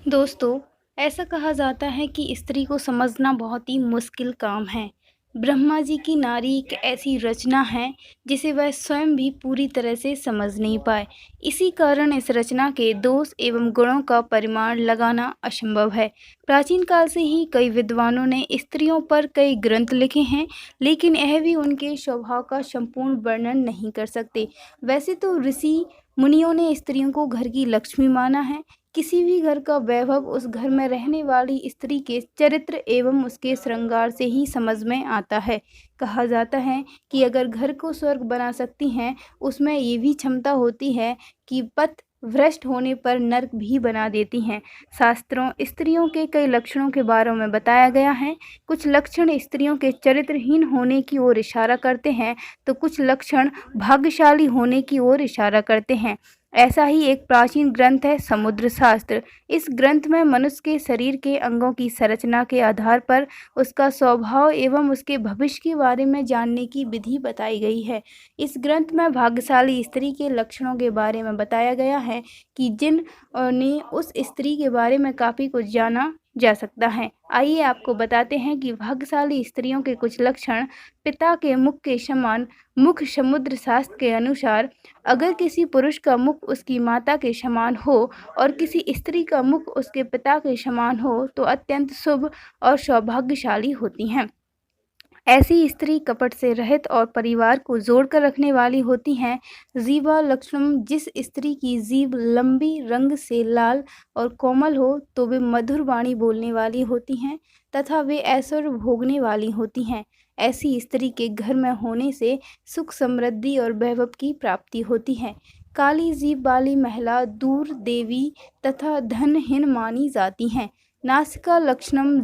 दोस्तों, ऐसा कहा जाता है कि स्त्री को समझना बहुत ही मुश्किल काम है। ब्रह्मा जी की नारी एक ऐसी रचना है जिसे वह स्वयं भी पूरी तरह से समझ नहीं पाए। इसी कारण इस रचना के दोष एवं गुणों का परिमाण लगाना असंभव है। प्राचीन काल से ही कई विद्वानों ने स्त्रियों पर कई ग्रंथ लिखे हैं, लेकिन यह भी उनके स्वभाव का संपूर्ण वर्णन नहीं कर सकते। वैसे तो ऋषि मुनियों ने स्त्रियों को घर की लक्ष्मी माना है। किसी भी घर का वैभव उस घर में रहने वाली स्त्री के चरित्र एवं उसके श्रृंगार से ही समझ में आता है। कहा जाता है कि अगर घर को स्वर्ग बना सकती हैं, उसमें ये भी क्षमता होती है कि पथ भ्रष्ट होने पर नर्क भी बना देती हैं। शास्त्रों स्त्रियों के कई लक्षणों के बारे में बताया गया है। कुछ लक्षण स्त्रियों के चरित्रहीन होने की ओर इशारा करते हैं, तो कुछ लक्षण भाग्यशाली होने की ओर इशारा करते हैं। ऐसा ही एक प्राचीन ग्रंथ है समुद्र शास्त्र। इस ग्रंथ में मनुष्य के शरीर के अंगों की संरचना के आधार पर उसका स्वभाव एवं उसके भविष्य के बारे में जानने की विधि बताई गई है। इस ग्रंथ में भाग्यशाली स्त्री के लक्षणों के बारे में बताया गया है कि जिन ने उस स्त्री के बारे में काफ़ी कुछ जाना जा सकता है। आइए आपको बताते हैं कि भाग्यशाली स्त्रियों के कुछ लक्षण। पिता के मुख के समान मुख। समुद्र शास्त्र के अनुसार अगर किसी पुरुष का मुख उसकी माता के समान हो और किसी स्त्री का मुख उसके पिता के समान हो तो अत्यंत शुभ और सौभाग्यशाली होती हैं। ऐसी स्त्री कपट से रहित और परिवार को जोड़कर रखने वाली होती हैं। जीवा लक्षणम जिस स्त्री की जीभ लंबी, रंग से लाल और कोमल हो तो वे मधुर वाणी बोलने वाली होती हैं तथा वे ऐश्वर्य भोगने वाली होती हैं। ऐसी स्त्री के घर में होने से सुख, समृद्धि और वैभव की प्राप्ति होती है। काली जीभ वाली महिला दूर देवी तथा धनहीन मानी जाती हैं। नासिका लक्षणम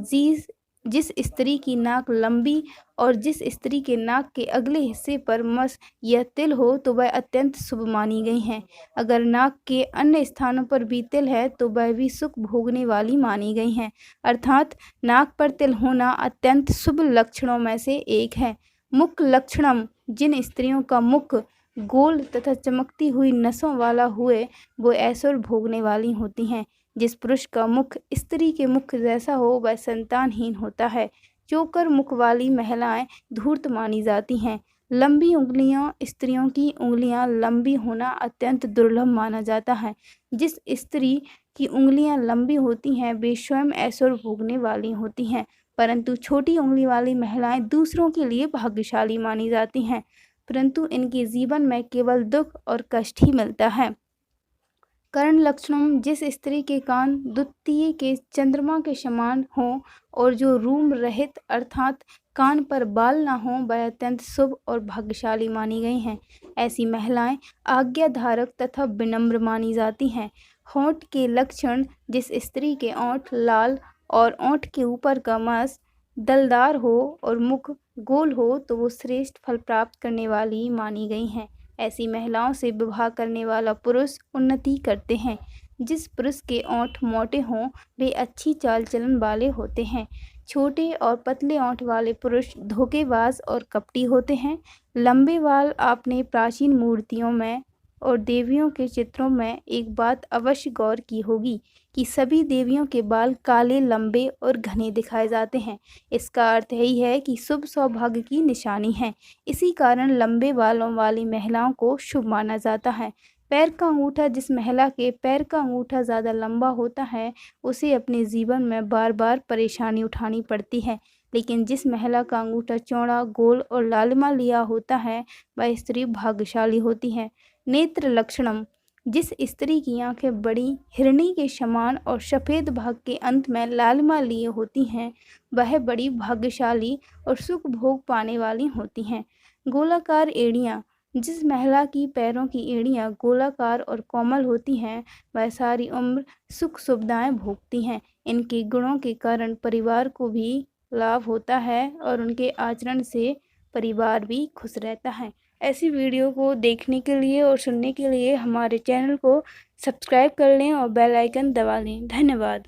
जिस स्त्री की नाक लंबी और जिस स्त्री के नाक के अगले हिस्से पर मस या तिल हो तो वह अत्यंत शुभ मानी गई हैं। अगर नाक के अन्य स्थानों पर भी तिल है तो वह भी सुख भोगने वाली मानी गई हैं। अर्थात नाक पर तिल होना अत्यंत शुभ लक्षणों में से एक है। मुख लक्षणम जिन स्त्रियों का मुख गोल तथा चमकती हुई नसों वाला हुए वो ऐश्वर्य भोगने वाली होती हैं। जिस पुरुष का मुख स्त्री के मुख जैसा हो वह संतानहीन होता है। चोकर मुख वाली महिलाएं धूर्त मानी जाती हैं। लंबी उंगलियां स्त्रियों की उंगलियां लंबी होना अत्यंत दुर्लभ माना जाता है। जिस स्त्री की उंगलियां लंबी होती हैं वे स्वयं ऐश्वर्य भोगने वाली होती हैं, परंतु छोटी उंगली वाली महिलाएं दूसरों के लिए भाग्यशाली मानी जाती हैं, परंतु इनके जीवन में केवल दुख और कष्ट ही मिलता है। कर्ण लक्षणम जिस स्त्री के कान द्वितीय के चंद्रमा के समान हों और जो रूम रहित अर्थात कान पर बाल ना हों वह अत्यंत शुभ और भाग्यशाली मानी गई हैं। ऐसी महिलाएं आज्ञाधारक तथा विनम्र मानी जाती हैं। होंठ के लक्षण जिस स्त्री के ओंठ लाल और ओंठ के ऊपर का मांस दलदार हो और मुख गोल हो तो वो श्रेष्ठ फल प्राप्त करने वाली मानी गई हैं। ऐसी महिलाओं से विवाह करने वाला पुरुष उन्नति करते हैं। जिस पुरुष के ओंठ मोटे हों वे अच्छी चाल चलन वाले होते हैं। छोटे और पतले ओंठ वाले पुरुष धोखेबाज और कपटी होते हैं। लंबे बाल आपने प्राचीन मूर्तियों में और देवियों के चित्रों में एक बात अवश्य गौर की होगी कि सभी देवियों के बाल काले, लंबे और घने दिखाए जाते हैं। इसका अर्थ यही है कि शुभ सौभाग्य की निशानी है। इसी कारण लंबे बालों वाली महिलाओं को शुभ माना जाता है। पैर का अंगूठा जिस महिला के पैर का अंगूठा ज़्यादा लंबा होता है उसे अपने जीवन में बार बार परेशानी उठानी पड़ती है, लेकिन जिस महिला का अंगूठा चौड़ा, गोल और लालिमा लिया होता है वह स्त्री भाग्यशाली होती है। नेत्र लक्षणम जिस स्त्री की आंखें बड़ी हिरणी के समान और सफ़ेद भाग के अंत में लालिमा लिए होती हैं वह बड़ी भाग्यशाली और सुख भोग पाने वाली होती हैं। गोलाकार एड़ियाँ जिस महिला की पैरों की एड़ियाँ गोलाकार और कोमल होती हैं वह सारी उम्र सुख सुविधाएं भोगती हैं। इनके गुणों के कारण परिवार को भी लाभ होता है और उनके आचरण से परिवार भी खुश रहता है। ऐसी वीडियो को देखने के लिए और सुनने के लिए हमारे चैनल को सब्सक्राइब कर लें और बेल आइकन दबा लें। धन्यवाद।